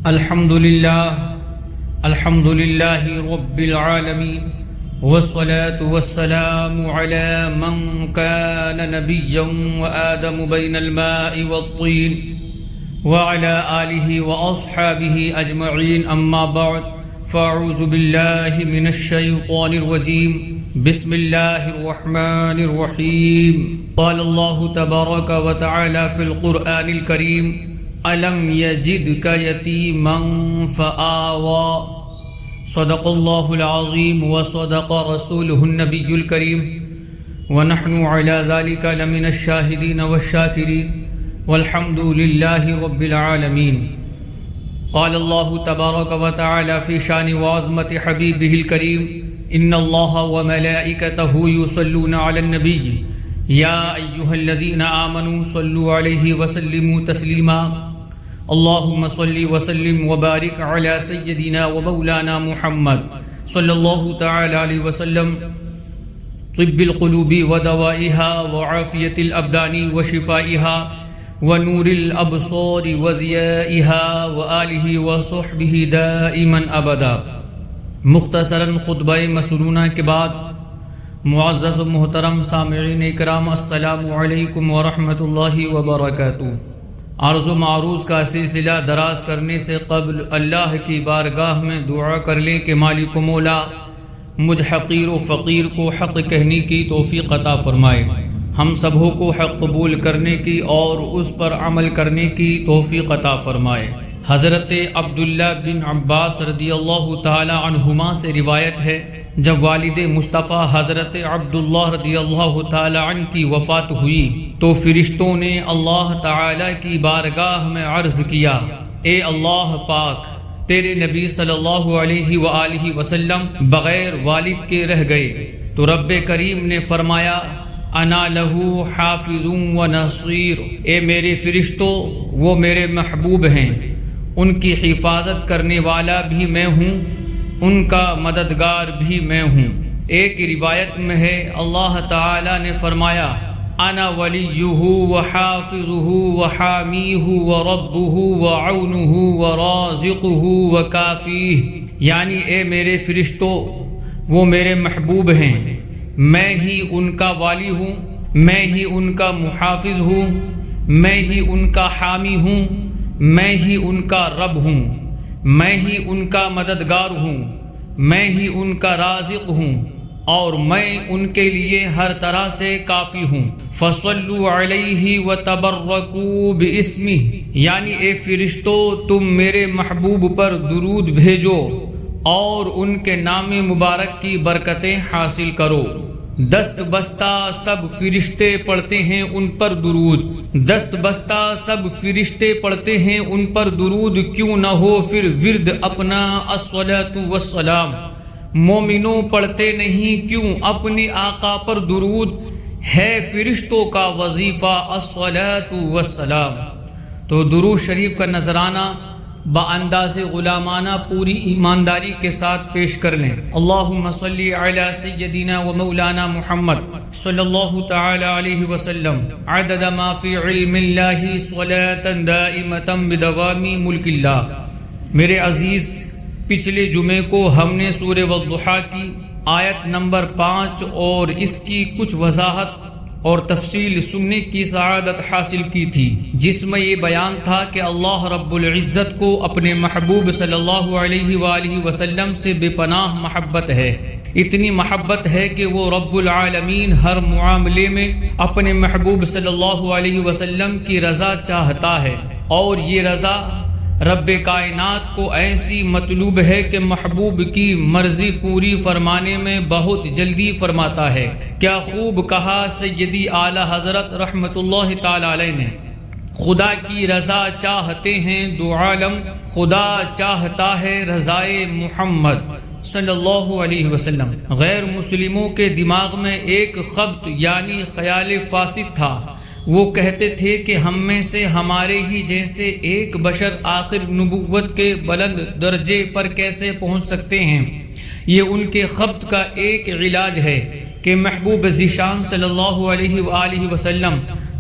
الحمد لله رب العالمين والصلاة والسلام على من كان نبيا وآدم بين الماء والطين وعلى آله وأصحابه أجمعين أما بعد فأعوذ بالله من الشيطان الرجيم بسم الله الرحمن الرحيم قال الله تبارك وتعالى في القرآن الكريم ألم يجدك يتيما فآوى صدق الله العظيم وصدق رسوله النبي الكريم ونحن على ذلك لمن الشاهدين والشاكرين والحمد لله رب العالمين قال الله تبارك وتعالى في شان وعظمة حبيبه الكريم إن الله وملائكته يصلون على النبي يا أيها الذين آمنوا صلوا عليه وسلموا تسليما اللهم صل وسلم وبارك على سيدنا ومولانا محمد صلى الله تعالى عليه وسلم طب القلوب ودوائها وعافية الأبدان وشفائها ونور الأبصار وضيائها وآله وصحبه دائما أبدا. مختصراً خطبہ مسنونہ کے بعد معزز و محترم سامعین اکرام السلام علیکم ورحمۃ اللہ وبرکاتہ. عرض و معروض کا سلسلہ دراز کرنے سے قبل اللہ کی بارگاہ میں دعا کر لیں کہ مالک و مولا مجھ حقیر و فقیر کو حق کہنے کی توفیق عطا فرمائے، ہم سبوں کو حق قبول کرنے کی اور اس پر عمل کرنے کی توفیق عطا فرمائے. حضرت عبداللہ بن عباس رضی اللہ تعالی عنہما سے روایت ہے، جب والد مصطفیٰ حضرت عبداللہ رضی اللہ تعالی عنہ کی وفات ہوئی تو فرشتوں نے اللہ تعالی کی بارگاہ میں عرض کیا، اے اللہ پاک، تیرے نبی صلی اللہ علیہ وآلہ وسلم بغیر والد کے رہ گئے. تو رب کریم نے فرمایا، انا لہو حافظ و نصیر، اے میرے فرشتوں، وہ میرے محبوب ہیں، ان کی حفاظت کرنے والا بھی میں ہوں، ان کا مددگار بھی میں ہوں. ایک روایت میں ہے اللہ تعالی نے فرمایا، انا ولیہ وحافظہ وحامیہ وربہ وعونہ ورازقہ وکافیہ، یعنی اے میرے فرشتوں، وہ میرے محبوب ہیں، میں ہی ان کا والی ہوں، میں ہی ان کا محافظ ہوں، میں ہی ان کا حامی ہوں، میں ہی ان کا رب ہوں، میں ہی ان کا مددگار ہوں، میں ہی ان کا رازق ہوں، اور میں ان کے لیے ہر طرح سے کافی ہوں. فصلوا علیہ وتبرکوا باسمہ، یعنی اے فرشتو، تم میرے محبوب پر درود بھیجو اور ان کے نام مبارک کی برکتیں حاصل کرو. دست بستہ سب فرشتے پڑھتے ہیں ان پر درود، دست بستہ سب فرشتے پڑھتے ہیں ان پر درود، کیوں نہ ہو پھر ورد اپنا الصلاۃ والسلام. مومنوں پڑھتے نہیں کیوں اپنے آقا پر درود، ہے فرشتوں کا وظیفہ الصلاۃ والسلام. تو درود شریف کا نذرانہ بانداز غلامانہ پوری ایمانداری کے ساتھ پیش کر لیں. اللہم صلی علی سیدنا و مولانا محمد صلی اللہ تعالی علیہ وسلم عدد ما فی علم اللہ صلاة دائمتا بدوام ملک اللہ. میرے عزیز، پچھلے جمعے کو ہم نے سورہ والضحیٰ کی آیت نمبر 5 اور اس کی کچھ وضاحت اور تفصیل سننے کی سعادت حاصل کی تھی، جس میں یہ بیان تھا کہ اللہ رب العزت کو اپنے محبوب صلی اللہ علیہ وآلہ وسلم سے بے پناہ محبت ہے. اتنی محبت ہے کہ وہ رب العالمین ہر معاملے میں اپنے محبوب صلی اللہ علیہ وسلم کی رضا چاہتا ہے، اور یہ رضا رب کائنات کو ایسی مطلوب ہے کہ محبوب کی مرضی پوری فرمانے میں بہت جلدی فرماتا ہے. کیا خوب کہا سیدی اعلیٰ حضرت رحمت اللہ تعالی علیہ نے، خدا کی رضا چاہتے ہیں دو عالم، خدا چاہتا ہے رضائے محمد صلی اللہ علیہ وسلم. غیر مسلموں کے دماغ میں ایک خبط یعنی خیال فاسد تھا. وہ کہتے تھے کہ ہم میں سے ہمارے ہی جیسے ایک بشر آخر نبوت کے بلند درجے پر کیسے پہنچ سکتے ہیں. یہ ان کے خبط کا ایک علاج ہے کہ محبوب ذیشان صلی اللہ علیہ وآلہ وسلم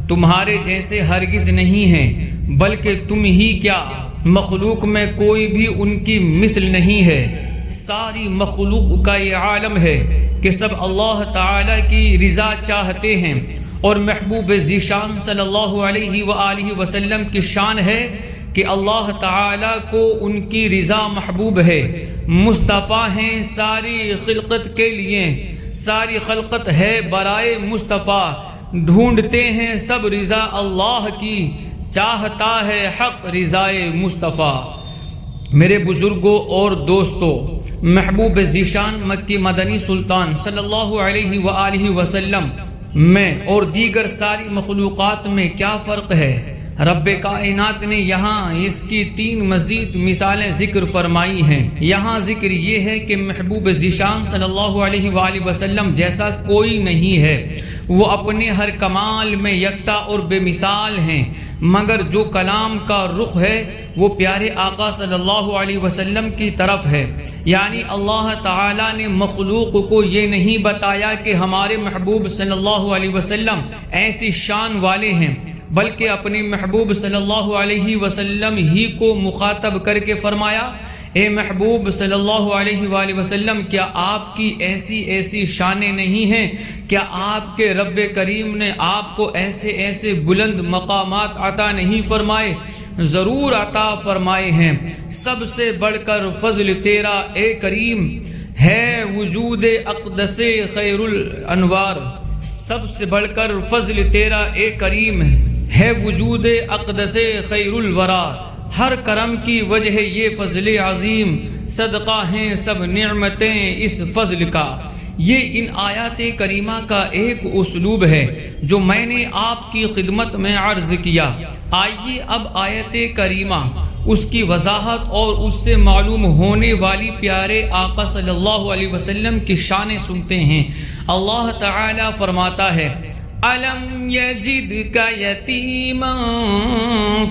تمہارے جیسے ہرگز نہیں ہیں، بلکہ تم ہی کیا مخلوق میں کوئی بھی ان کی مثل نہیں ہے۔ ساری مخلوق کا یہ عالم ہے کہ سب اللہ تعالیٰ کی رضا چاہتے ہیں، اور محبوب ذیشان صلی اللہ علیہ وآلہ وسلم کی شان ہے کہ اللہ تعالیٰ کو ان کی رضا محبوب ہے۔ مصطفیٰ ہیں ساری خلقت کے لیے، ساری خلقت ہے برائے مصطفیٰ، ڈھونڈتے ہیں سب رضا اللہ کی، چاہتا ہے حق رضائے مصطفیٰ۔ میرے بزرگوں اور دوستوں، محبوب ذیشان مکی مدنی سلطان صلی اللہ علیہ وآلہ وسلم میں اور دیگر ساری مخلوقات میں کیا فرق ہے؟ رب کائنات نے یہاں اس کی 3 مزید مثالیں ذکر فرمائی ہیں۔ یہاں ذکر یہ ہے کہ محبوب ذیشان صلی اللہ علیہ وآلہ وسلم جیسا کوئی نہیں ہے، وہ اپنے ہر کمال میں یکتا اور بے مثال ہیں، مگر جو کلام کا رخ ہے وہ پیارے آقا صلی اللہ علیہ وسلم کی طرف ہے۔ یعنی اللہ تعالیٰ نے مخلوق کو یہ نہیں بتایا کہ ہمارے محبوب صلی اللہ علیہ وسلم ایسی شان والے ہیں، بلکہ اپنے محبوب صلی اللہ علیہ وسلم ہی کو مخاطب کر کے فرمایا، اے محبوب صلی اللہ علیہ وآلہ وسلم، کیا آپ کی ایسی شانیں نہیں ہیں؟ کیا آپ کے رب کریم نے آپ کو ایسے بلند مقامات عطا نہیں فرمائے؟ ضرور عطا فرمائے ہیں۔ سب سے بڑھ کر فضل تیرا اے کریم ہے وجود اقدس خیر الانوار، سب سے بڑھ کر فضل تیرا اے کریم ہے وجود اقدس خیر الورا، ہر کرم کی وجہ یہ فضل عظیم، صدقہ ہیں سب نعمتیں اس فضل کا۔ یہ ان آیات کریمہ کا ایک اسلوب ہے جو میں نے آپ کی خدمت میں عرض کیا۔ آئیے اب آیت کریمہ، اس کی وضاحت اور اس سے معلوم ہونے والی پیارے آقا صلی اللہ علیہ وسلم کی شانیں سنتے ہیں۔ اللہ تعالی فرماتا ہے، أَلَمْ يَجِدْكَ يَتِيمًا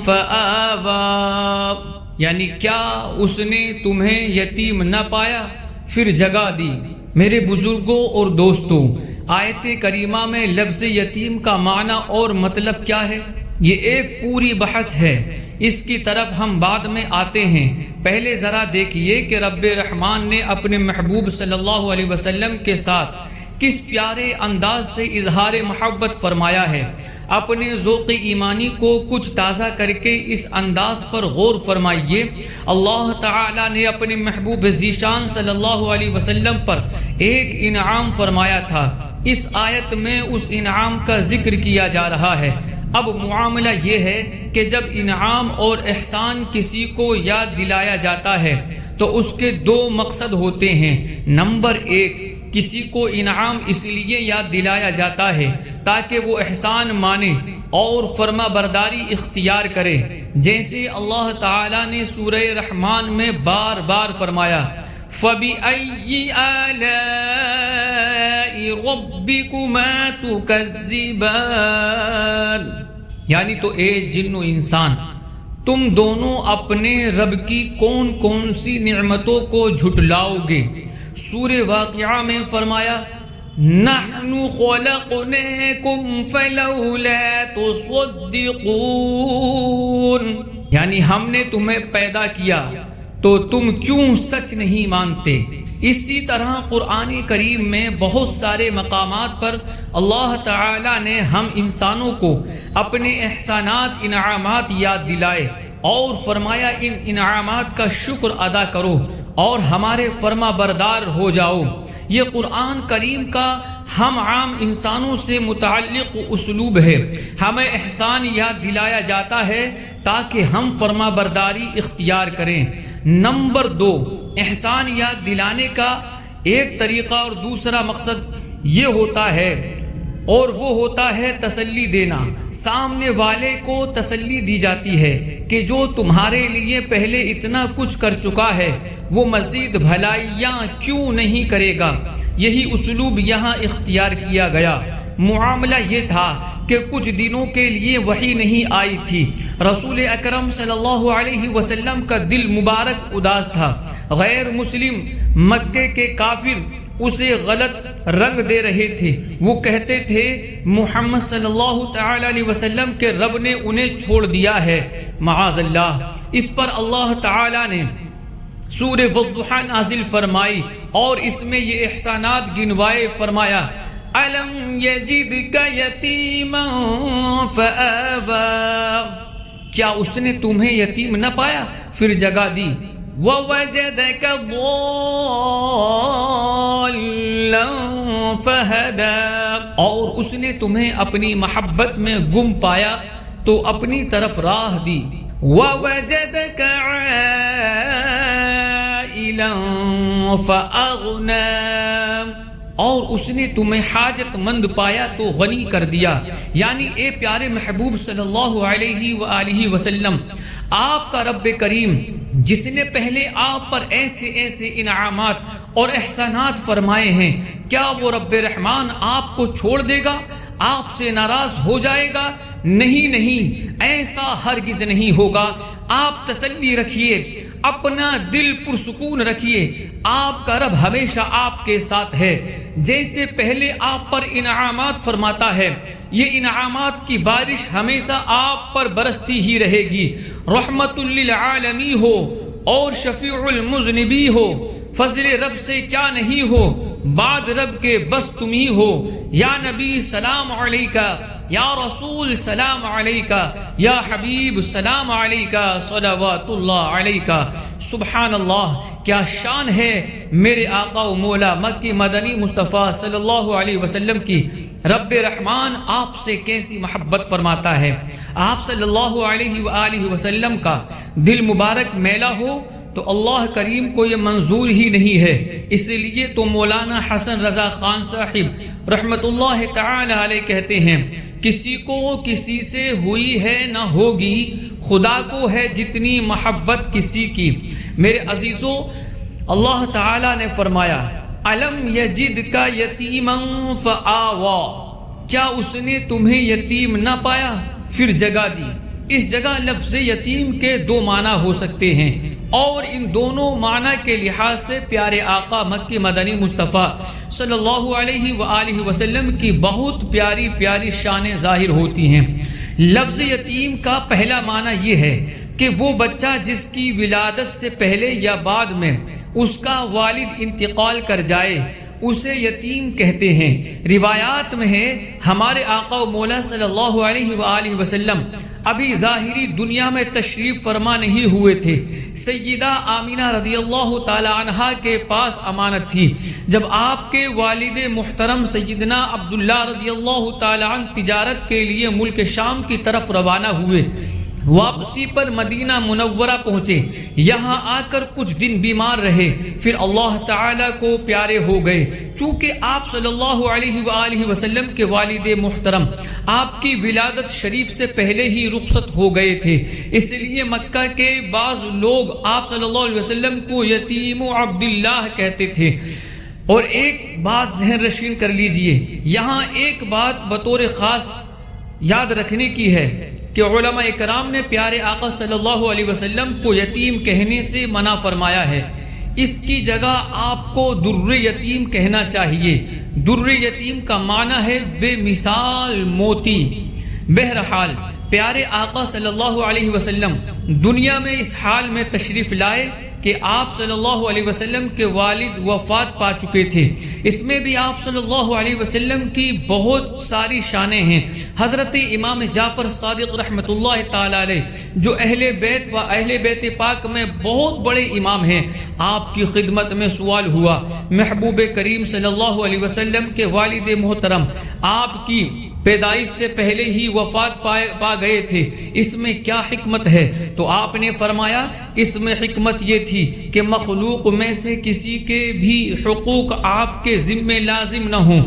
فَآوَىٰ، یعنی کیا اس نے تمہیں یتیم نہ پایا پھر جگہ دی۔ میرے بزرگوں اور دوستوں، آیت کریمہ میں لفظ یتیم کا معنی اور مطلب کیا ہے، یہ ایک پوری بحث ہے، اس کی طرف ہم بعد میں آتے ہیں۔ پہلے ذرا دیکھیے کہ رب رحمان نے اپنے محبوب صلی اللہ علیہ وسلم کے ساتھ کس پیارے انداز سے اظہار محبت فرمایا ہے۔ اپنے ذوق ایمانی کو کچھ تازہ کر کے اس انداز پر غور فرمائیے۔ اللہ تعالی نے اپنے محبوب ذیشان صلی اللہ علیہ وسلم پر ایک انعام فرمایا تھا، اس آیت میں اس انعام کا ذکر کیا جا رہا ہے۔ اب معاملہ یہ ہے کہ جب انعام اور احسان کسی کو یاد دلایا جاتا ہے تو اس کے 2 مقصد ہوتے ہیں۔ نمبر 1، کسی کو انعام اس لیے یاد دلایا جاتا ہے تاکہ وہ احسان مانے اور فرما برداری اختیار کرے، جیسے اللہ تعالیٰ نے سورہ رحمان میں بار بار فرمایا، فَبِأَيِّ آلَاءِ رَبِّكُمَا تُكَذِّبَانِ، یعنی تو اے جن و انسان، تم دونوں اپنے رب کی کون کون سی نعمتوں کو جھٹلاؤ گے۔ سورہ واقعہ میں فرمایا، نحن خلقناکم فلولا تصدقون، یعنی ہم نے تمہیں پیدا کیا تو تم کیوں سچ نہیں مانتے۔ اسی طرح قرآن کریم میں بہت سارے مقامات پر اللہ تعالی نے ہم انسانوں کو اپنے احسانات انعامات یاد دلائے اور فرمایا ان انعامات کا شکر ادا کرو اور ہمارے فرما بردار ہو جاؤ۔ یہ قرآن کریم کا ہم عام انسانوں سے متعلق اسلوب ہے، ہمیں احسان یاد دلایا جاتا ہے تاکہ ہم فرما برداری اختیار کریں۔ نمبر 2، احسان یاد دلانے کا ایک طریقہ اور دوسرا مقصد یہ ہوتا ہے، اور وہ ہوتا ہے تسلی دینا۔ سامنے والے کو تسلی دی جاتی ہے کہ جو تمہارے لیے پہلے اتنا کچھ کر چکا ہے وہ مزید بھلائیاں کیوں نہیں کرے گا۔ یہی اسلوب یہاں اختیار کیا گیا۔ معاملہ یہ تھا کہ کچھ دنوں کے لیے وحی نہیں آئی تھی، رسول اکرم صلی اللہ علیہ وسلم کا دل مبارک اداس تھا۔ غیر مسلم مکے کے کافر اسے غلط رنگ دے رہے تھے۔ وہ کہتے تھے محمد صلی اللہ تعالی علیہ وسلم کے رب نے انہیں چھوڑ دیا ہے، معاذ اللہ۔ اس پر اللہ تعالی نے سورہ والضحیٰ نازل فرمائی اور اس میں یہ احسانات گنوائے، فرمایا أَلَمْ يَجِدْكَ يَتِيمًا فَآوَىٰ، کیا اس نے تمہیں یتیم نہ پایا پھر جگہ دی، وَوَجَدَكَ ضَالًّا فَهَدَىٰ، اور اس نے تمہیں اپنی محبت میں گم پایا تو اپنی طرف راہ دی، وَوَجَدَكَ عَائِلًا فَأَغْنَىٰ، اور اس نے تمہیں حاجت مند پایا تو غنی کر دیا۔ یعنی اے پیارے محبوب صلی اللہ علیہ وآلہ وسلم، آپ کا رب کریم جس نے پہلے آپ پر ایسے ایسے انعامات اور احسانات فرمائے ہیں، کیا وہ رب رحمان آپ کو چھوڑ دے گا، آپ سے ناراض ہو جائے گا؟ نہیں نہیں، ایسا ہرگز نہیں ہوگا۔ آپ تسلی رکھیے، اپنا دل پرسکون رکھیے، آپ کا رب ہمیشہ آپ کے ساتھ ہے۔ جیسے پہلے آپ پر انعامات فرماتا ہے، یہ انعامات کی بارش ہمیشہ آپ پر برستی ہی رہے گی۔ رحمت للعالمین ہو اور شفیع المذنبی ہو، فضل رب سے کیا نہیں ہو، بعد رب کے بس تم ہی ہو۔ یا نبی سلام علیکہ، یا رسول سلام علیکہ، یا حبیب سلام علیکہ، صلوات اللہ علیکہ۔ سبحان اللہ، کیا شان ہے میرے آقا و مولا مکی مدنی مصطفیٰ صلی اللہ علیہ وسلم کی۔ رب رحمان آپ سے کیسی محبت فرماتا ہے۔ آپ صلی اللہ علیہ وآلہ وسلم کا دل مبارک میلا ہو تو اللہ کریم کو یہ منظور ہی نہیں ہے۔ اس لیے تو مولانا حسن رضا خان صاحب رحمت اللہ تعالی علیہ کہتے ہیں، کسی کو کسی سے ہوئی ہے نہ ہوگی، خدا کو ہے جتنی محبت کسی کی۔ میرے عزیزو، اللہ تعالی نے فرمایا الم یجدک یتیما فآویٰ، کیا اس نے تمہیں یتیم نہ پایا پھر جگہ دی۔ اس جگہ لفظ یتیم کے دو معنی ہو سکتے ہیں، اور ان دونوں معنی کے لحاظ سے پیارے آقا مکی مدنی مصطفیٰ صلی اللہ علیہ وآلہ وسلم کی بہت پیاری پیاری شانیں ظاہر ہوتی ہیں۔ لفظ یتیم کا پہلا معنی یہ ہے کہ وہ بچہ جس کی ولادت سے پہلے یا بعد میں اس کا والد انتقال کر جائے، اسے یتیم کہتے ہیں۔ روایات میں ہے ہمارے آقا و مولا صلی اللہ علیہ وآلہ وسلم ابھی ظاہری دنیا میں تشریف فرما نہیں ہوئے تھے۔ سیدہ آمینہ رضی اللہ تعالی عنہا کے پاس امانت تھی۔ جب آپ کے والد محترم سیدنا عبداللہ رضی اللہ تعالی عنہ تجارت کے لیے ملک شام کی طرف روانہ ہوئے، واپسی پر مدینہ منورہ پہنچے، یہاں آ کر کچھ دن بیمار رہے، پھر اللہ تعالیٰ کو پیارے ہو گئے۔ چونکہ آپ صلی اللہ علیہ وآلہ وسلم کے والد محترم آپ کی ولادت شریف سے پہلے ہی رخصت ہو گئے تھے، اس لیے مکہ کے بعض لوگ آپ صلی اللہ علیہ وسلم کو یتیم عبداللہ کہتے تھے۔ اور ایک بات ذہن نشین کر لیجئے، یہاں ایک بات بطور خاص یاد رکھنے کی ہے کہ علماء اکرام نے پیارے آقا صلی اللہ علیہ وسلم کو یتیم کہنے سے منع فرمایا ہے۔ اس کی جگہ آپ کو در یتیم کہنا چاہیے۔ در یتیم کا معنی ہے بے مثال موتی۔ بہرحال پیارے آقا صلی اللہ علیہ وسلم دنیا میں اس حال میں تشریف لائے کہ آپ صلی اللہ علیہ وسلم کے والد وفات پا چکے تھے۔ اس میں بھی آپ صلی اللہ علیہ وسلم کی بہت ساری شانیں ہیں۔ حضرت امام جعفر صادق رحمت اللہ تعالی علیہ جو اہل بیت و اہل بیت پاک میں بہت بڑے امام ہیں، آپ کی خدمت میں سوال ہوا، محبوب کریم صلی اللہ علیہ وسلم کے والد محترم آپ کی پیدائش سے پہلے ہی وفات پا گئے تھے، اس میں کیا حکمت ہے؟ تو آپ نے فرمایا اس میں حکمت یہ تھی کہ مخلوق میں سے کسی کے بھی حقوق آپ کے ذمہ لازم نہ ہوں،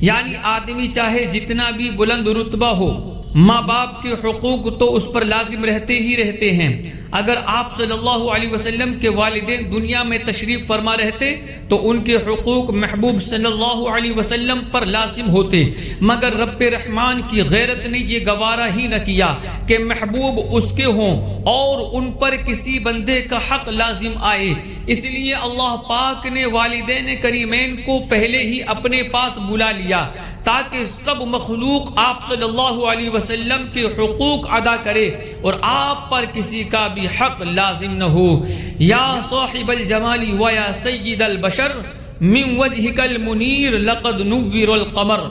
یعنی آدمی چاہے جتنا بھی بلند رتبہ ہو، ماں باپ کے حقوق تو اس پر لازم رہتے ہی رہتے ہیں۔ اگر آپ صلی اللہ علیہ وسلم کے والدین دنیا میں تشریف فرما رہتے تو ان کے حقوق محبوب صلی اللہ علیہ وسلم پر لازم ہوتے، مگر رب رحمان کی غیرت نے یہ گوارا ہی نہ کیا کہ محبوب اس کے ہوں اور ان پر کسی بندے کا حق لازم آئے۔ اس لیے اللہ پاک نے والدین کریمین کو پہلے ہی اپنے پاس بلا لیا تاکہ سب مخلوق آپ صلی اللہ علیہ وسلم کے حقوق ادا کرے اور آپ پر کسی کا بھی حق لازم نہ ہو۔ یا صاحب الجمال و یا سید البشر من وجهك المنیر لقد نور القمر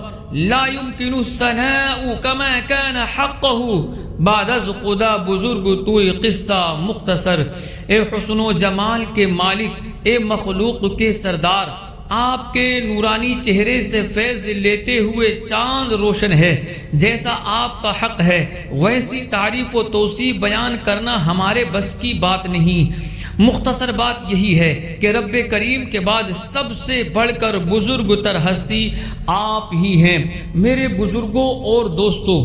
لا يمكن الثناء كما كان حقه بعد از خدا بزرگ توئی قصہ مختصر۔ اے حسن و جمال کے مالک، اے مخلوق کے سردار، آپ کے نورانی چہرے سے فیض لیتے ہوئے چاند روشن ہے، جیسا آپ کا حق ہے ویسی تعریف و توصیف بیان کرنا ہمارے بس کی بات نہیں۔ مختصر بات یہی ہے کہ رب کریم کے بعد سب سے بڑھ کر بزرگ تر ہستی آپ ہی ہیں۔ میرے بزرگوں اور دوستوں،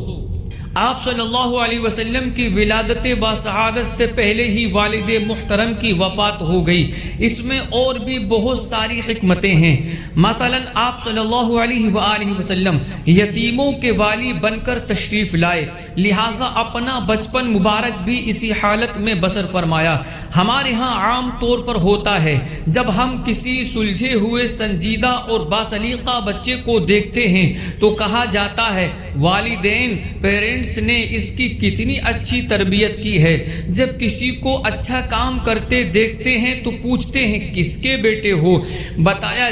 آپ صلی اللہ علیہ وسلم کی ولادت باسعادت سے پہلے ہی والد محترم کی وفات ہو گئی۔ اس میں اور بھی بہت ساری حکمتیں ہیں۔ مثلا آپ صلی اللہ علیہ وآلہ وسلم یتیموں کے والی بن کر تشریف لائے، لہٰذا اپنا بچپن مبارک بھی اسی حالت میں بسر فرمایا۔ ہمارے ہاں عام طور پر ہوتا ہے جب ہم کسی سلجھے ہوئے سنجیدہ اور باسلیقہ بچے کو دیکھتے ہیں تو کہا جاتا ہے والدین پیرنٹس نے اس کی کتنی اچھی تربیت کی ہے۔ جب کسی کو اچھا کام کرتے دیکھتے ہیں تو پوچھتے ہیں کس کے بیٹے ہو، بتایا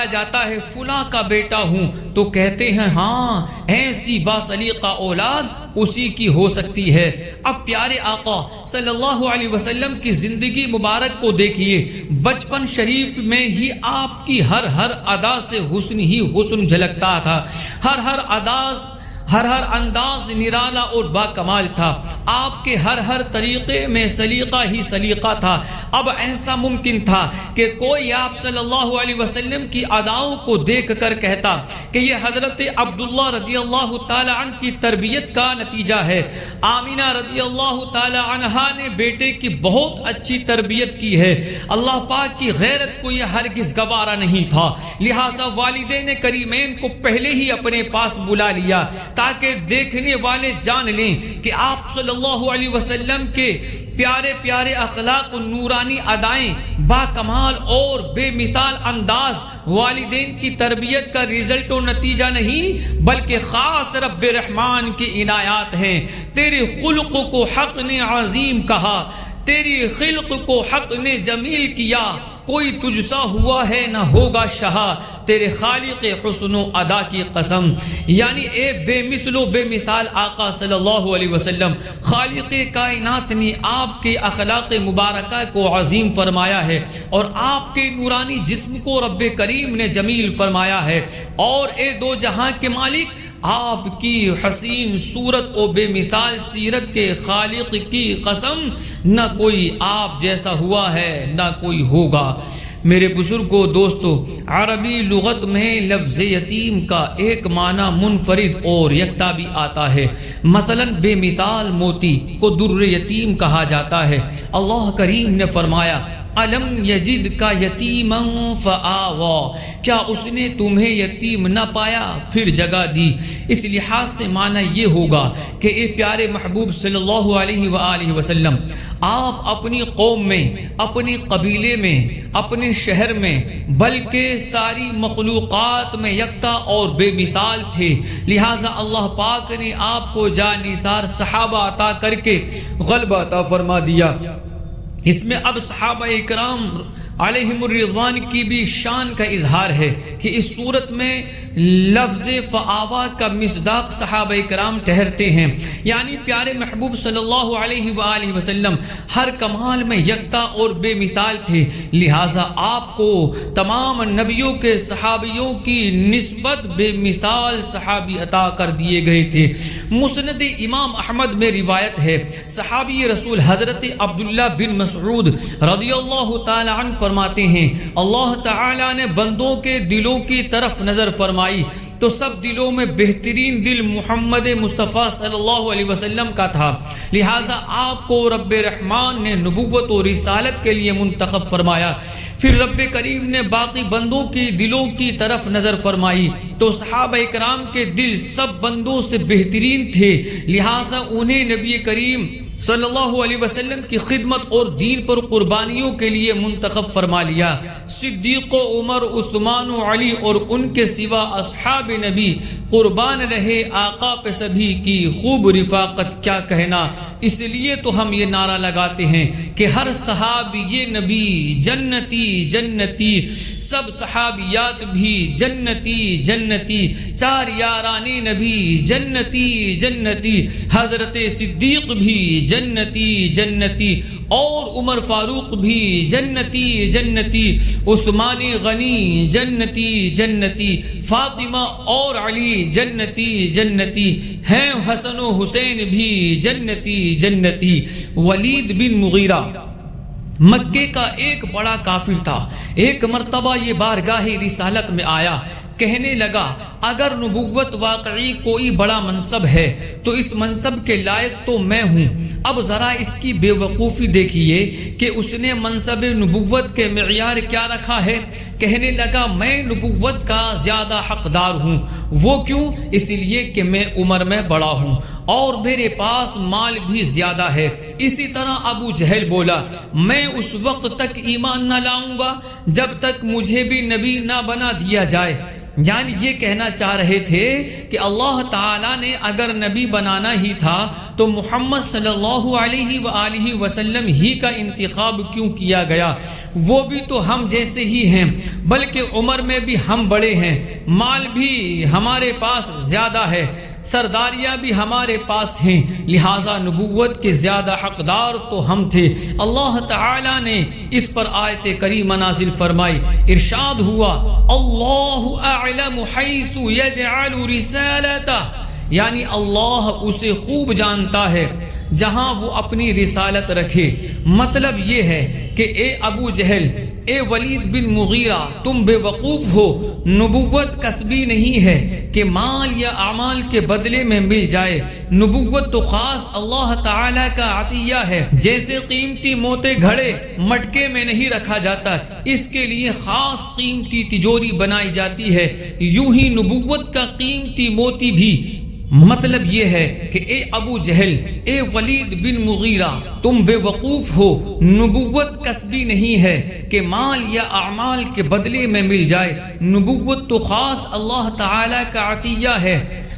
جاتا ہے فلاں کا بیٹا ہوں، تو کہتے ہیں ہاں ایسی باسلیقہ اولاد اسی کی ہو سکتی ہے۔ اب پیارے آقا صلی اللہ علیہ وسلم کی زندگی مبارک کو دیکھیے، بچپن شریف میں ہی آپ کی ہر ادا سے حسن ہی حسن جھلکتا تھا، ہر انداز نرالا اور با کمال تھا، آپ کے ہر طریقے میں سلیقہ ہی سلیقہ تھا۔ اب ایسا ممکن تھا کہ کوئی آپ صلی اللہ علیہ وسلم کی اداؤں کو دیکھ کر کہتا کہ یہ حضرت عبداللہ رضی اللہ تعالی عنہ کی تربیت کا نتیجہ ہے، آمینہ رضی اللہ تعالی عنہا نے بیٹے کی بہت اچھی تربیت کی ہے۔ اللہ پاک کی غیرت کو یہ ہرگز گوارا نہیں تھا، لہٰذا والدین کریمین کو پہلے ہی اپنے پاس بلا لیا تاکہ دیکھنے والے جان لیں کہ آپ صلی اللہ علیہ وسلم کے پیارے پیارے اخلاق و نورانی ادائیں، با کمال اور بے مثال انداز والدین کی تربیت کا رزلٹ و نتیجہ نہیں بلکہ خاص رب رحمان کی عنایات ہیں۔ تیرے خلق کو حق نے عظیم کہا، تیری خلق کو حق نے جمیل کیا، کوئی تجھ سا ہوا ہے نہ ہوگا شہا، تیرے خالق حسن و ادا کی قسم۔ یعنی اے بے مثل و بے مثال آقا صلی اللہ علیہ وسلم، خالق کائنات نے آپ کے اخلاق مبارکہ کو عظیم فرمایا ہے اور آپ کے نورانی جسم کو رب کریم نے جمیل فرمایا ہے، اور اے دو جہاں کے مالک، آپ کی حسین صورت و بے مثال سیرت کے خالق کی قسم، نہ کوئی آپ جیسا ہوا ہے نہ کوئی ہوگا۔ میرے بزرگوں دوستو، عربی لغت میں لفظ یتیم کا ایک معنی منفرد اور یکتا بھی آتا ہے۔ مثلا بے مثال موتی کو در یتیم کہا جاتا ہے۔ اللہ کریم نے فرمایا الم یجد کا یتیما فآوا، کیا اس نے تمہیں یتیم نہ پایا پھر جگہ دی۔ اس لحاظ سے معنی یہ ہوگا کہ اے پیارے محبوب صلی اللہ علیہ وآلہ وسلم، آپ اپنی قوم میں، اپنے قبیلے میں، اپنے شہر میں، بلکہ ساری مخلوقات میں یکتا اور بے مثال تھے، لہٰذا اللہ پاک نے آپ کو جانثار صحابہ عطا کر کے غلبہ عطا فرما دیا۔ اس میں اب صحابہ اکرام علیہم الرضوان کی بھی شان کا اظہار ہے کہ اس صورت میں لفظ فآوا کا مصداق صحابہ کرام ٹھہرتے ہیں، یعنی پیارے محبوب صلی اللہ علیہ وآلہ وسلم ہر کمال میں یکتا اور بے مثال تھے، لہٰذا آپ کو تمام نبیوں کے صحابیوں کی نسبت بے مثال صحابی عطا کر دیے گئے تھے۔ مسند امام احمد میں روایت ہے، صحابی رسول حضرت عبداللہ بن مسعود رضی اللہ تعالی عنہ فرماتے ہیں اللہ تعالی نے بندوں کے دلوں کی طرف نظر فرمائی تو سب دلوں میں بہترین دل محمد مصطفیٰ صلی اللہ علیہ وسلم کا تھا، لہٰذا آپ کو رب رحمان نے نبوت و رسالت کے لیے منتخب فرمایا۔ پھر رب کریم نے باقی بندوں کی دلوں کی طرف نظر فرمائی تو صحابہ اکرام کے دل سب بندوں سے بہترین تھے، لہٰذا انہیں نبی کریم صلی اللہ علیہ وسلم کی خدمت اور دین پر قربانیوں کے لیے منتخب فرما لیا۔ صدیق و عمر، عثمان و علی اور ان کے سوا اصحاب نبی قربان رہے آقا پہ سبھی کی خوب رفاقت، کیا کہنا۔ اس لیے تو ہم یہ نعرہ لگاتے ہیں کہ ہر صحابی نبی جنتی جنتی، سب صحابیات بھی جنتی جنتی، چار یاران نبی جنتی جنتی، حضرت صدیق بھی جنتی جنتی، اور عمر فاروق بھی جنتی جنتی، عثمان غنی جنتی جنتی، فاطمہ اور علی جنتی جنتی ہیں، حسن و حسین بھی جنتی جنتی۔ ولید بن مغیرہ مکے کا ایک بڑا کافر تھا، ایک مرتبہ یہ بارگاہ رسالت میں آیا، کہنے لگا اگر نبوت واقعی کوئی بڑا منصب ہے تو اس منصب کے لائق تو میں ہوں۔ اب ذرا اس کی بے وقوفی دیکھیے کہ اس نے منصب نبوت کے معیار کیا رکھا ہے۔ کہنے لگا میں نبوت کا زیادہ حقدار ہوں۔ وہ کیوں؟ اس لیے کہ میں عمر میں بڑا ہوں اور میرے پاس مال بھی زیادہ ہے۔ اسی طرح ابو جہل بولا میں اس وقت تک ایمان نہ لاؤں گا جب تک مجھے بھی نبی نہ بنا دیا جائے۔ یعنی یہ کہنا چاہ رہے تھے کہ اللہ تعالیٰ نے اگر نبی بنانا ہی تھا تو محمد صلی اللہ علیہ وآلہ وسلم ہی کا انتخاب کیوں کیا گیا؟ وہ بھی تو ہم جیسے ہی ہیں، بلکہ عمر میں بھی ہم بڑے ہیں، مال بھی ہمارے پاس زیادہ ہے، سرداریاں بھی ہمارے پاس ہیں، لہٰذا نبوت کے زیادہ حقدار تو ہم تھے۔ اللہ تعالیٰ نے اس پر آیت کریمہ نازل فرمائی، ارشاد ہوا اللہ اعلم حیث یجعل رسالتہ، یعنی اللہ اسے خوب جانتا ہے جہاں وہ اپنی رسالت رکھے۔ مطلب یہ ہے کہ اے ابو جہل، اے ولید بن مغیرہ، تم بے وقوف ہو، نبوت کسبی نہیں ہے کہ مال یا اعمال کے بدلے میں مل جائے، نبوت تو خاص اللہ تعالیٰ کا عطیہ ہے۔ جیسے قیمتی موتے گھڑے مٹکے میں نہیں رکھا جاتا، اس کے لیے خاص قیمتی تجوری بنائی جاتی ہے، یوں ہی نبوت کا قیمتی موتی بھی۔ مطلب یہ ہے کہ اے ابو جہل، اے ولید بن مغیرہ، تم بے وقوف ہو، نبوت کسبی نہیں ہے کہ مال یا اعمال کے بدلے میں مل جائے، نبوت تو خاص اللہ تعالیٰ کا عطیہ ہے۔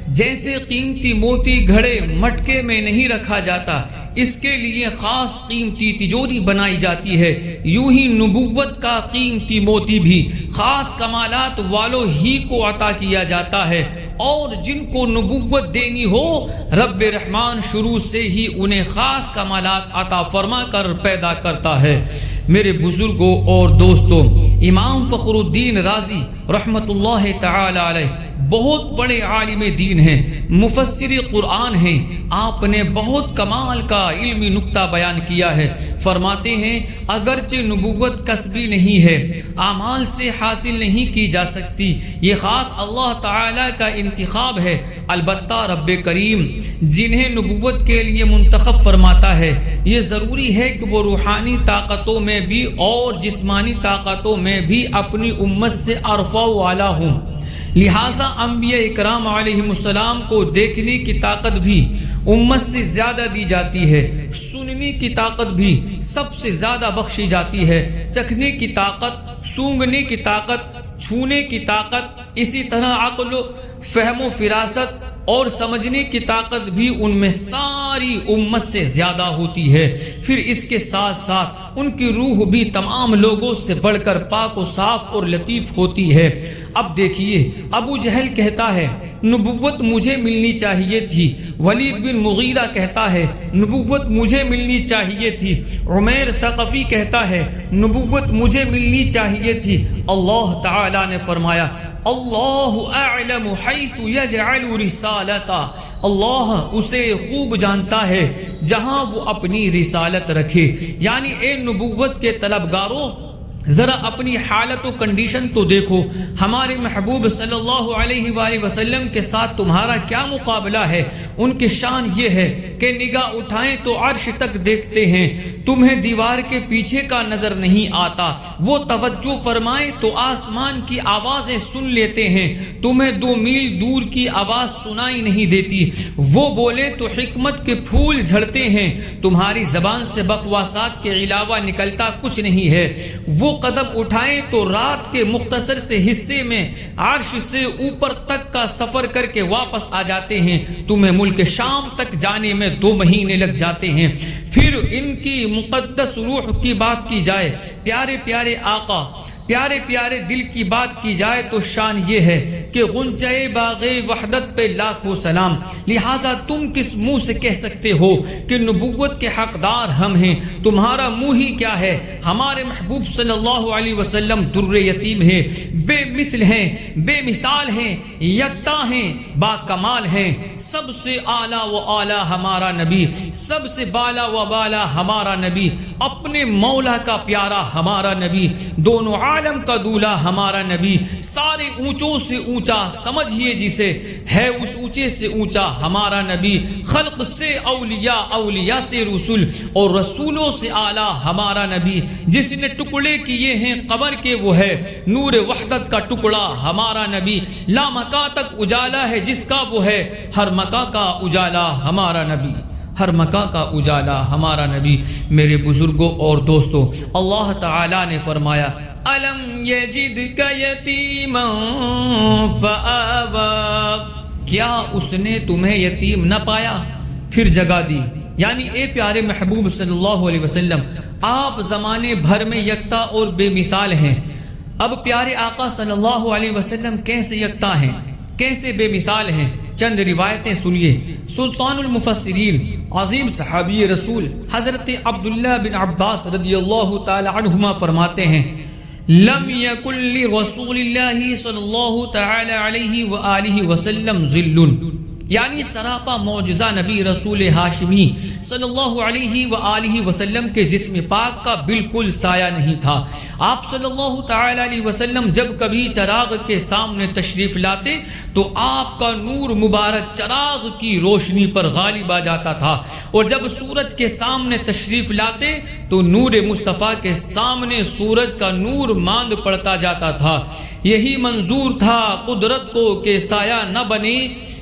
جیسے قیمتی موتی گھڑے مٹکے میں نہیں رکھا جاتا، اس کے لیے خاص قیمتی تجوری بنائی جاتی ہے، یوں ہی نبوت کا قیمتی موتی بھی خاص کمالات والوں ہی کو عطا کیا جاتا ہے، اور جن کو نبوت دینی ہو رب رحمان شروع سے ہی انہیں خاص کمالات عطا فرما کر پیدا کرتا ہے۔ میرے بزرگوں اور دوستوں، امام فخر الدین رازی رحمت اللہ تعالی علیہ بہت بڑے عالم دین ہیں، مفسر قرآن ہیں۔ آپ نے بہت کمال کا علمی نکتہ بیان کیا ہے۔ فرماتے ہیں اگرچہ نبوت کسبی نہیں ہے، اعمال سے حاصل نہیں کی جا سکتی، یہ خاص اللہ تعالیٰ کا انتخاب ہے، البتہ رب کریم جنہیں نبوت کے لیے منتخب فرماتا ہے یہ ضروری ہے کہ وہ روحانی طاقتوں میں بھی اور جسمانی طاقتوں میں بھی اپنی امت سے ارفع و اعلیٰ ہوں۔ لہٰذا انبیاء اکرام علیہ السلام کو دیکھنے کی طاقت بھی امت سے زیادہ دی جاتی ہے، سننے کی طاقت بھی سب سے زیادہ بخشی جاتی ہے، چکھنے کی طاقت، سونگنے کی طاقت، چھونے کی طاقت، اسی طرح عقل و فہم و فراست اور سمجھنے کی طاقت بھی ان میں ساری امت سے زیادہ ہوتی ہے۔ پھر اس کے ساتھ ساتھ ان کی روح بھی تمام لوگوں سے بڑھ کر پاک و صاف اور لطیف ہوتی ہے۔ اب دیکھیے ابو جہل کہتا ہے نبوت مجھے ملنی چاہیے تھی، ولید بن مغیرہ کہتا ہے نبوت مجھے ملنی چاہیے تھی، عمیر ثقفی کہتا ہے نبوت مجھے ملنی چاہیے تھی۔ اللہ تعالیٰ نے فرمایا اللہ اعلم حیث یجعل رسالتہ، اللہ اسے خوب جانتا ہے جہاں وہ اپنی رسالت رکھے۔ یعنی اے نبوت کے طلبگاروں، ذرا اپنی حالت و کنڈیشن تو دیکھو، ہمارے محبوب صلی اللہ علیہ وآلہ وسلم کے ساتھ تمہارا کیا مقابلہ ہے۔ ان کی شان یہ ہے کہ نگاہ اٹھائیں تو عرش تک دیکھتے ہیں، تمہیں دیوار کے پیچھے کا نظر نہیں آتا، وہ توجہ فرمائیں تو آسمان کی آوازیں سن لیتے ہیں، تمہیں 2 میل دور کی آواز سنائی نہیں دیتی، وہ بولے تو حکمت کے پھول جھڑتے ہیں، تمہاری زبان سے بکواسات کے علاوہ نکلتا کچھ نہیں ہے، وہ قدم اٹھائیں تو رات کے مختصر سے حصے میں عرش سے اوپر تک کا سفر کر کے واپس آ جاتے ہیں، تمہیں ملک شام تک جانے میں 2 مہینے لگ جاتے ہیں۔ پھر ان کی مقدس روح کی بات کی جائے، پیارے پیارے آقا، پیارے پیارے دل کی بات کی جائے تو شان یہ ہے کہ غنچۂ باغ وحدت پہ لاکھوں سلام، لہٰذا تم کس منہ سے کہہ سکتے ہو کہ نبوت کے حقدار ہم ہیں؟ تمہارا منہ ہی کیا ہے؟ ہمارے محبوب صلی اللہ علیہ وسلم در یتیم ہیں، بے مثل ہیں، بے مثال ہیں، یکتا ہیں، با کمال ہیں، سب سے اعلیٰ و اعلیٰ ہمارا نبی، سب سے بالا و بالا ہمارا نبی، اپنے مولا کا پیارا ہمارا نبی، دونوں عالم کا دولہ ہمارا نبی، سارے اونچوں سے اونچا سمجھیے جسے، ہے اس اونچے سے اونچا ہمارا نبی، خلق سے اولیاء، اولیاء سے رسول اور رسولوں سے اعلیٰ ہمارا نبی، جس نے ٹکڑے کیے ہیں قمر کے وہ ہے نور وحدت کا ٹکڑا ہمارا نبی، لا مکان تک اجالا ہے جس کا وہ ہے ہر مکان کا اجالا ہمارا نبی، ہر مکان کا اجالا ہمارا نبی۔ میرے بزرگوں اور دوستوں، اللہ تعالیٰ نے فرمایا أَلَمْ يَجِدْكَ يَتِيمًا فَآوَىٰ، کیا اس نے تمہیں یتیم نہ پایا پھر جگہ دی؟ یعنی اے پیارے محبوب صلی اللہ علیہ وسلم، آپ زمانے بھر میں یکتا اور بے مثال ہیں، اب پیارے آقا صلی اللہ علیہ وسلم کیسے یکتا ہیں، کیسے بے مثال ہیں؟ چند روایتیں سنیے۔ سلطان المفسرین عظیم صحابی رسول حضرت عبداللہ بن عباس رضی اللہ تعالی عنہما فرماتے ہیں، لم یکن لرسول اللہ صلی اللہ تعالی علیہ وآلہ وسلم ذل، یعنی سراپا معجزہ نبی رسول ہاشمی صلی اللہ علیہ وآلہ وسلم کے جسم پاک کا بالکل سایہ نہیں تھا۔ آپ صلی اللہ تعالی علیہ وسلم جب کبھی چراغ کے سامنے تشریف لاتے تو آپ کا نور مبارک چراغ کی روشنی پر غالب آ جاتا تھا، اور جب سورج کے سامنے تشریف لاتے تو نور مصطفیٰ کے سامنے سورج کا نور ماند پڑتا جاتا تھا۔ یہی منظور تھا قدرت کو کہ سایہ نہ بنے،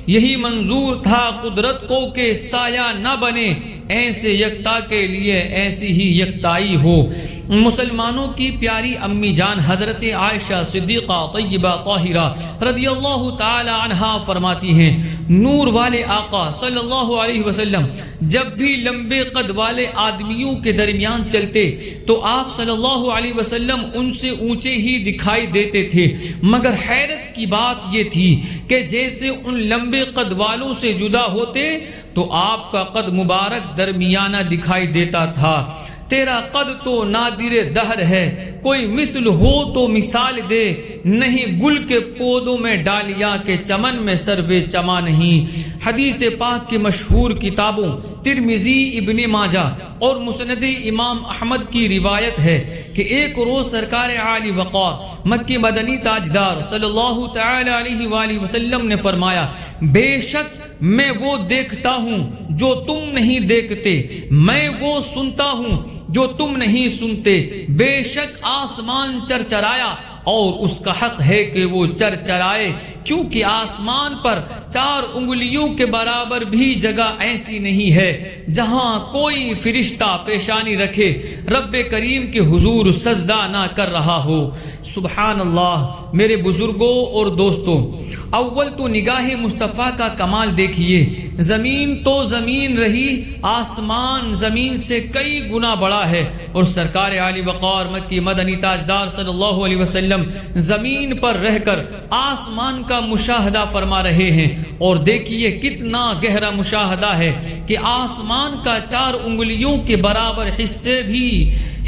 یہی منظور تھا قدرت کو کہ سایہ نہ بنے، ایسے یکتا کے لیے ایسی ہی یکتائی ہو۔ مسلمانوں کی پیاری امی جان حضرت عائشہ صدیقہ طیبہ طاہرہ رضی اللہ تعالی عنہا فرماتی ہیں، نور والے آقا صلی اللہ علیہ وسلم جب بھی لمبے قد والے آدمیوں کے درمیان چلتے تو آپ صلی اللہ علیہ وسلم ان سے اونچے ہی دکھائی دیتے تھے، مگر حیرت کی بات یہ تھی کہ جیسے ان لمبے قد والوں سے جدا ہوتے تو آپ کا قد مبارک درمیانہ دکھائی دیتا تھا۔ تیرا قد تو نادر دہر ہے، کوئی مثل ہو تو مثال دے، نہیں گل کے پودوں میں ڈالیاں کے چمن میں سروے چما نہیں۔ حدیث پاک کی مشہور کتابوں ترمذی، ابن ماجہ اور مسند امام احمد کی روایت ہے کہ ایک روز سرکار عالی وقار مکی مدنی تاجدار صلی اللہ تعالی علیہ وآلہ وسلم نے فرمایا، بے شک میں وہ دیکھتا ہوں جو تم نہیں دیکھتے، میں وہ سنتا ہوں جو تم نہیں سنتے، بے شک آسمان چرچرایا اور اس کا حق ہے کہ وہ چرچرائے، کیونکہ آسمان پر 4 انگلیوں کے برابر بھی جگہ ایسی نہیں ہے جہاں کوئی فرشتہ پیشانی رکھے رب کریم کے حضور سجدہ نہ کر رہا ہو۔ سبحان اللہ۔ میرے بزرگوں اور دوستوں، اول تو نگاہ مصطفیٰ کا کمال دیکھیے، زمین تو زمین رہی، آسمان زمین سے کئی گنا بڑا ہے، اور سرکار عالی وقار مکی مدنی تاجدار صلی اللہ علیہ وسلم زمین پر رہ کر آسمان کا مشاہدہ فرما رہے ہیں، اور دیکھیے کتنا گہرا مشاہدہ ہے کہ آسمان کا 4 انگلیوں کے برابر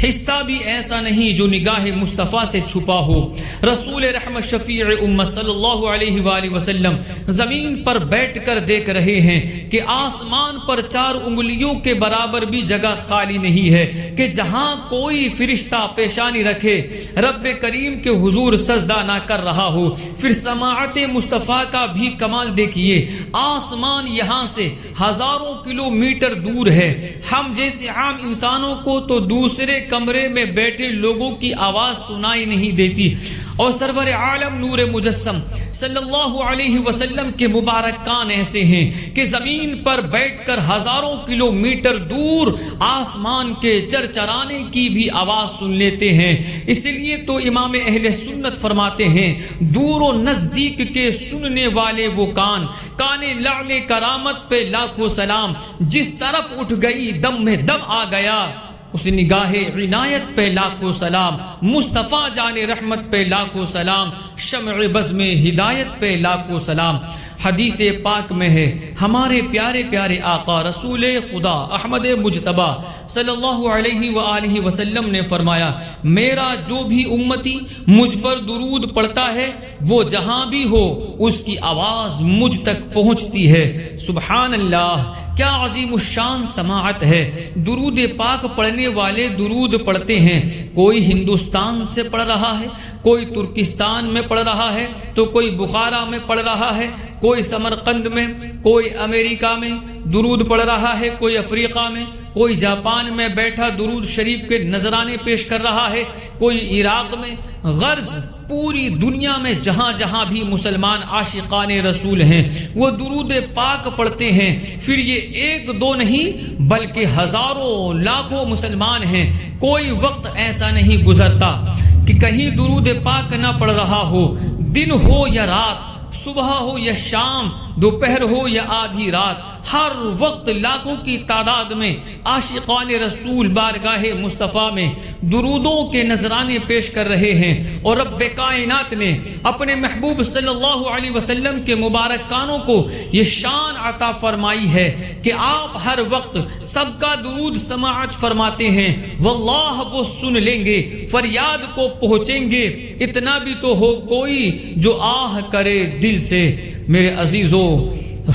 حصہ بھی ایسا نہیں جو نگاہ مصطفیٰ سے چھپا ہو۔ رسول رحمت شفیع امت صلی اللہ علیہ وآلہ وسلم زمین پر بیٹھ کر دیکھ رہے ہیں کہ آسمان پر 4 انگلیوں کے برابر بھی جگہ خالی نہیں ہے کہ جہاں کوئی فرشتہ پیشانی رکھے رب کریم کے حضور سجدہ نہ کر رہا ہو۔ پھر سماعت مصطفیٰ کا بھی کمال دیکھیے، آسمان یہاں سے ہزاروں کلومیٹر دور ہے، ہم جیسے عام انسانوں کو تو دوسرے کمرے میں بیٹھے لوگوں کی آواز سنائی نہیں دیتی، اور سرور عالم نور مجسم صلی اللہ علیہ وسلم کے مبارک کان ایسے ہیں کہ زمین پر بیٹھ کر ہزاروں کلومیٹر دور آسمان کے چرچرانے کی بھی آواز سن لیتے ہیں۔ اس لیے تو امام اہل سنت فرماتے ہیں، دور و نزدیک کے سننے والے وہ کان، کان لعل کرامت پہ لاکھوں سلام، جس طرف اٹھ گئی دم میں دم آ گیا، اس نگاہ عنایت پہ لاکھوں سلام، مصطفیٰ جان رحمت پہ لاکھوں سلام، شمع بزم ہدایت پہ لاکھوں سلام۔ حدیث پاک میں ہے، ہمارے پیارے پیارے آقا رسول خدا احمد مجتبیٰ صلی اللہ علیہ وآلہ وسلم نے فرمایا، میرا جو بھی امتی مجھ پر درود پڑھتا ہے وہ جہاں بھی ہو اس کی آواز مجھ تک پہنچتی ہے۔ سبحان اللہ، کیا عظیم الشان سماعت ہے۔ درود پاک پڑھنے والے درود پڑھتے ہیں، کوئی ہندوستان سے پڑھ رہا ہے، کوئی ترکستان میں پڑھ رہا ہے، تو کوئی بخارا میں پڑھ رہا ہے، کوئی سمرقند میں، کوئی امریکہ میں درود پڑھ رہا ہے، کوئی افریقہ میں، کوئی جاپان میں بیٹھا درود شریف کے نذرانے پیش کر رہا ہے، کوئی عراق میں، غرض پوری دنیا میں جہاں جہاں بھی مسلمان عاشقان رسول ہیں وہ درود پاک پڑھتے ہیں۔ پھر یہ 1 2 نہیں بلکہ ہزاروں لاکھوں مسلمان ہیں، کوئی وقت ایسا نہیں گزرتا کہ کہیں درود پاک نہ پڑھ رہا ہو، دن ہو یا رات، صبح ہو یا شام، دوپہر ہو یا آدھی رات، ہر وقت لاکھوں کی تعداد میں عاشقان رسول بارگاہ مصطفیٰ میں درودوں کے نذرانے پیش کر رہے ہیں، اور رب کائنات نے اپنے محبوب صلی اللہ علیہ وسلم کے مبارک کانوں کو یہ شان عطا فرمائی ہے کہ آپ ہر وقت سب کا درود سماعت فرماتے ہیں، واللہ وہ سن لیں گے، فریاد کو پہنچیں گے، اتنا بھی تو ہو کوئی جو آہ کرے دل سے۔ میرے عزیزو،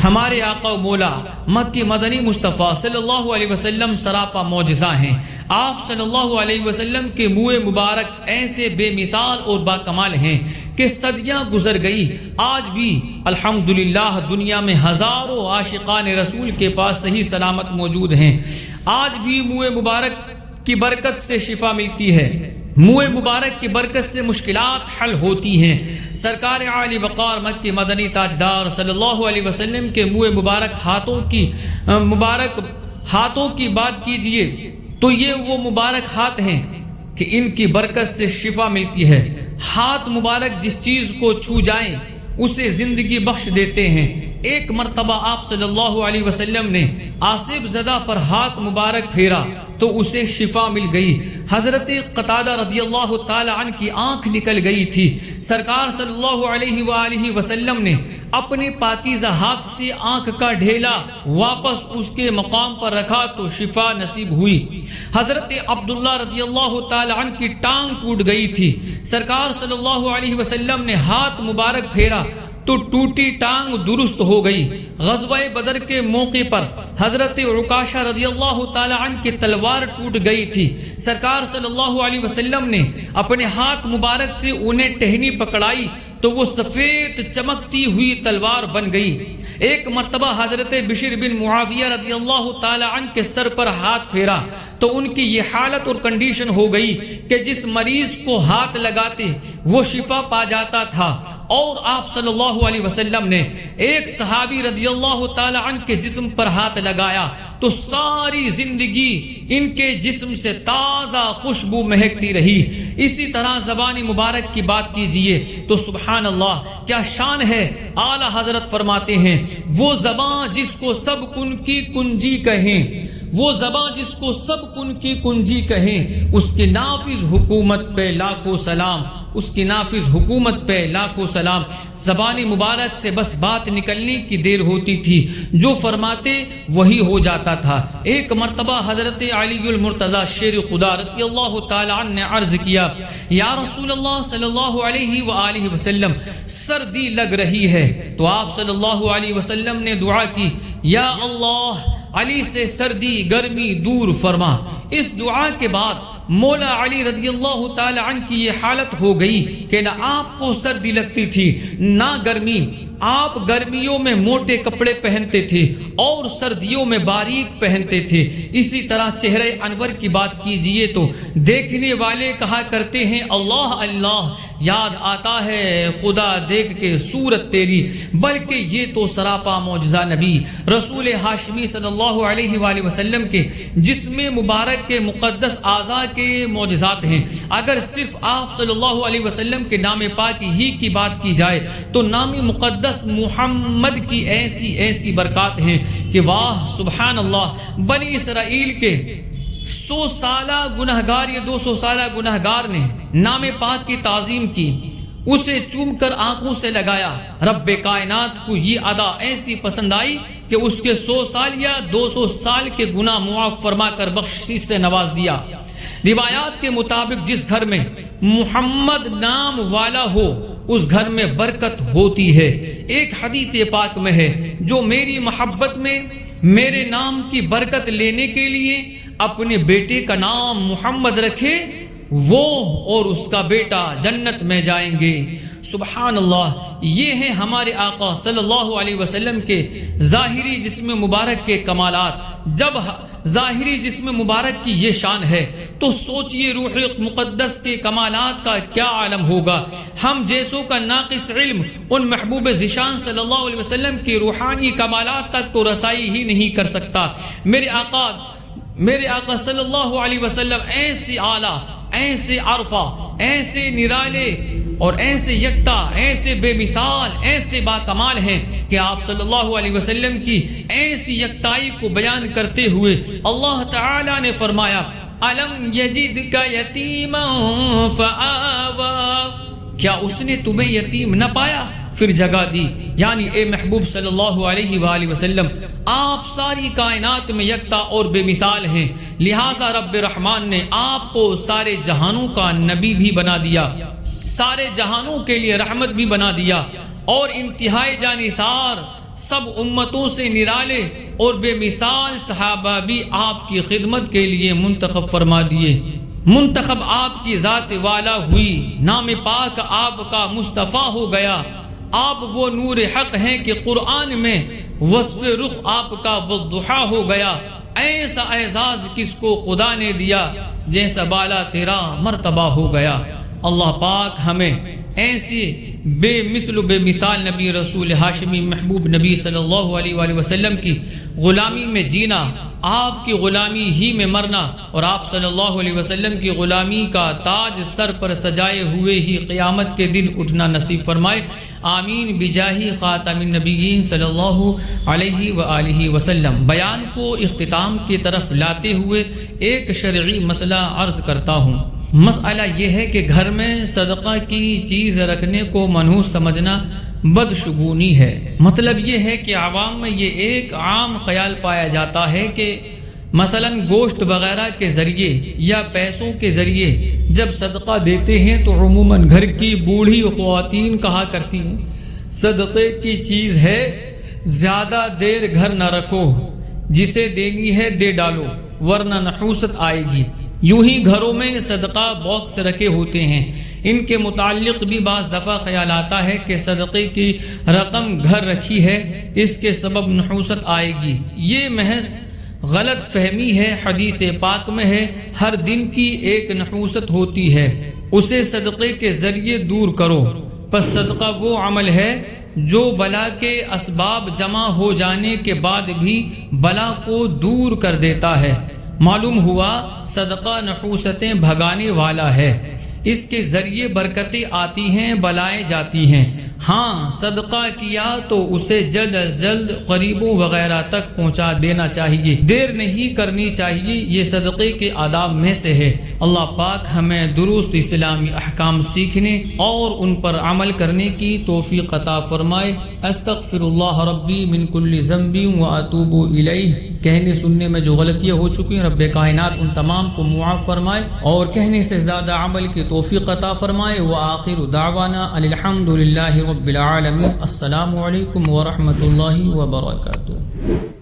ہمارے آقا و مولا مکی مدنی مصطفیٰ صلی اللہ علیہ وسلم سراپا معجزہ ہیں۔ آپ صلی اللہ علیہ وسلم کے منہ مبارک ایسے بے مثال اور با کمال ہیں کہ صدیاں گزر گئی، آج بھی الحمدللہ دنیا میں ہزاروں عاشقان رسول کے پاس صحیح سلامت موجود ہیں۔ آج بھی منہ مبارک کی برکت سے شفا ملتی ہے، منہ مبارک کی برکت سے مشکلات حل ہوتی ہیں۔ سرکار عالی وقار مکی مدنی تاجدار صلی اللہ علیہ وسلم کے منہ مبارک ہاتھوں کی بات کیجئے تو یہ وہ مبارک ہاتھ ہیں کہ ان کی برکت سے شفا ملتی ہے۔ ہاتھ مبارک جس چیز کو چھو جائیں اسے زندگی بخش دیتے ہیں۔ ایک مرتبہ آپ صلی اللہ علیہ وسلم نے آصف زدہ پر ہاتھ مبارک پھیرا تو اسے شفا مل گئی۔ حضرت قتادہ رضی اللہ تعالی عنہ کی آنکھ نکل گئی تھی، سرکار صلی اللہ علیہ وآلہ وسلم نے اپنے پاکیزہ ہاتھ سے آنکھ کا ڈھیلا واپس اس کے مقام پر رکھا تو شفا نصیب ہوئی۔ حضرت عبداللہ رضی اللہ تعالی عنہ کی ٹانگ ٹوٹ گئی تھی، سرکار صلی اللہ علیہ وسلم نے ہاتھ مبارک پھیرا تو ٹوٹی ٹانگ درست ہو گئی۔ غزوہ بدر کے موقع پر حضرت عکاشہ رضی اللہ تعالی عنہ کی تلوار ٹوٹ گئی تھی، سرکار صلی اللہ علیہ وسلم نے اپنے ہاتھ مبارک سے انہیں ٹہنی پکڑائی تو وہ سفید چمکتی ہوئی تلوار بن گئی۔ ایک مرتبہ حضرت بشر بن معاویہ رضی اللہ تعالی عنہ کے سر پر ہاتھ پھیرا تو ان کی یہ حالت اور کنڈیشن ہو گئی کہ جس مریض کو ہاتھ لگاتے وہ شفا پا جاتا تھا۔ اور آپ صلی اللہ علیہ وسلم نے ایک صحابی رضی اللہ تعالی عنہ کے جسم پر ہاتھ لگایا تو ساری زندگی ان کے جسم سے تازہ خوشبو مہکتی رہی۔ اسی طرح زبان مبارک کی بات کیجئے تو سبحان اللہ کیا شان ہے۔ اعلیٰ حضرت فرماتے ہیں وہ زبان جس کو سب کن کی کنجی کہیں، وہ زباں جس کو سب کن کی کنجی کہیں، اس کی نافذ حکومت پہ لاکھوں سلام، اس کی نافذ حکومت پہ لاکھوں سلام۔ زبان مبارک سے بس بات نکلنے کی دیر ہوتی تھی، جو فرماتے وہی ہو جاتا تھا۔ ایک مرتبہ حضرت علی المرتضی شیر خدا رضی اللہ تعالی عنہ نے عرض کیا، یا رسول اللہ صلی اللہ علیہ وآلہ وسلم، سردی لگ رہی ہے۔ تو آپ صلی اللہ علیہ وسلم نے دعا کی، یا اللہ علی سے سردی گرمی دور فرما۔ اس دعا کے بعد مولا علی رضی اللہ تعالی عنہ کی یہ حالت ہو گئی کہ نہ آپ کو سردی لگتی تھی نہ گرمی۔ آپ گرمیوں میں موٹے کپڑے پہنتے تھے اور سردیوں میں باریک پہنتے تھے۔ اسی طرح چہرے انور کی بات کیجئے تو دیکھنے والے کہا کرتے ہیں، اللہ اللہ، یاد آتا ہے خدا دیکھ کے صورت تیری۔ بلکہ یہ تو سراپا معجزہ نبی رسول ہاشمی صلی اللہ علیہ وآلہ وسلم کے جسم مبارک کے مقدس اعضاء کے معجزات ہیں۔ اگر صرف آپ صلی اللہ علیہ وسلم کے نام پاک ہی کی بات کی جائے تو نام مقدس محمد کی ایسی ایسی برکات ہیں کہ واہ سبحان اللہ۔ بنی اسرائیل کے 100 سالہ گنہگار یا 200 سالہ گنہگار نے نام پاک کی تعظیم کی، اسے چوم کر آنکھوں سے لگایا۔ رب کائنات کو یہ ادا ایسی پسند آئی کہ اس کے 100 سال یا 200 سال کے گناہ معاف فرما کر بخشش سے نواز دیا۔ روایات کے مطابق جس گھر میں محمد نام والا ہو اس گھر میں برکت ہوتی ہے۔ ایک حدیث پاک میں ہے، جو میری محبت میں میرے نام کی برکت لینے کے لیے اپنے بیٹے کا نام محمد رکھے، وہ اور اس کا بیٹا جنت میں جائیں گے۔ سبحان اللہ۔ یہ ہیں ہمارے آقا صلی اللہ علیہ وسلم کے ظاہری جسم مبارک کے کمالات۔ جب ظاہری جسم مبارک کی یہ شان ہے تو سوچئے روح مقدس کے کمالات کا کیا عالم ہوگا۔ ہم جیسوں کا ناقص علم ان محبوب ذیشان صلی اللہ علیہ وسلم کے روحانی کمالات تک تو رسائی ہی نہیں کر سکتا۔ میرے آقا صلی اللہ علیہ وسلم ایسے اعلیٰ، ایسے عرفہ، ایسے نرالے اور ایسے یکتا، ایسے بے مثال، ایسے با کمال ہیں کہ آپ صلی اللہ علیہ وسلم کی ایسی یکتائی کو بیان کرتے ہوئے اللہ تعالی نے فرمایا، أَلَمْ يَجِدْكَ يَتِيمًا فَآوَى، کیا اس نے تمہیں یتیم نہ پایا پھر جگہ دی؟ یعنی اے محبوب صلی اللہ علیہ وآلہ وسلم، آپ ساری کائنات میں یکتا اور بے مثال ہیں، لہٰذا رب رحمان نے آپ کو سارے جہانوں کا نبی بھی بنا دیا، سارے جہانوں کے لیے رحمت بھی بنا دیا، اور انتہائی جانثار سب امتوں سے نرالے اور بے مثال صحابہ بھی آپ کی خدمت کے لیے منتخب فرما دیے۔ منتخب آپ کی ذات والا ہوئی، نام پاک آپ کا مصطفیٰ ہو گیا۔ آپ وہ نور حق ہیں کہ قرآن میں وصف رخ آپ کا والضحیٰ ہو گیا۔ ایسا اعزاز کس کو خدا نے دیا، جیسا بالا تیرا مرتبہ ہو گیا۔ اللہ پاک ہمیں ایسی بے مثل و بے مثال نبی رسول ہاشمی محبوب نبی صلی اللہ علیہ وآلہ وسلم کی غلامی میں جینا، آپ کی غلامی ہی میں مرنا، اور آپ صلی اللہ علیہ وسلم کی غلامی کا تاج سر پر سجائے ہوئے ہی قیامت کے دن اٹھنا نصیب فرمائے۔ آمین بجاہ خاتم النبیین صلی اللہ علیہ وآلہ وسلم۔ بیان کو اختتام کی طرف لاتے ہوئے ایک شرعی مسئلہ عرض کرتا ہوں۔ مسئلہ یہ ہے کہ گھر میں صدقہ کی چیز رکھنے کو منحوس سمجھنا بدشگونی ہے۔ مطلب یہ ہے کہ عوام میں یہ ایک عام خیال پایا جاتا ہے کہ مثلا گوشت وغیرہ کے ذریعے یا پیسوں کے ذریعے جب صدقہ دیتے ہیں تو عموماً گھر کی بوڑھی خواتین کہا کرتی ہیں، صدقے کی چیز ہے زیادہ دیر گھر نہ رکھو، جسے دینی ہے دے ڈالو ورنہ نحوست آئے گی۔ یوں ہی گھروں میں صدقہ باکس رکھے ہوتے ہیں، ان کے متعلق بھی بعض دفعہ خیال آتا ہے کہ صدقے کی رقم گھر رکھی ہے، اس کے سبب نحوست آئے گی۔ یہ محض غلط فہمی ہے۔ حدیث پاک میں ہے، ہر دن کی ایک نحوست ہوتی ہے، اسے صدقے کے ذریعے دور کرو۔ پس صدقہ وہ عمل ہے جو بلا کے اسباب جمع ہو جانے کے بعد بھی بلا کو دور کر دیتا ہے۔ معلوم ہوا صدقہ نحوستیں بھگانے والا ہے، اس کے ذریعے برکتیں آتی ہیں، بلائیں جاتی ہیں۔ ہاں صدقہ کیا تو اسے جلد از جلد قریبوں وغیرہ تک پہنچا دینا چاہیے، دیر نہیں کرنی چاہیے، یہ صدقے کے آداب میں سے ہے۔ اللہ پاک ہمیں درست اسلامی احکام سیکھنے اور ان پر عمل کرنے کی توفیق عطا فرمائے۔ استغفر اللہ ربی من کل ذنب واتوب الیہ۔ کہنے سننے میں جو غلطیاں ہو چکی ہیں رب کائنات ان تمام کو معاف فرمائے اور کہنے سے زیادہ عمل کی توفیق عطا فرمائے۔ وآخر دعوانا ان الحمد للہ رب العالمین۔ السلام علیکم ورحمۃ اللہ وبرکاتہ۔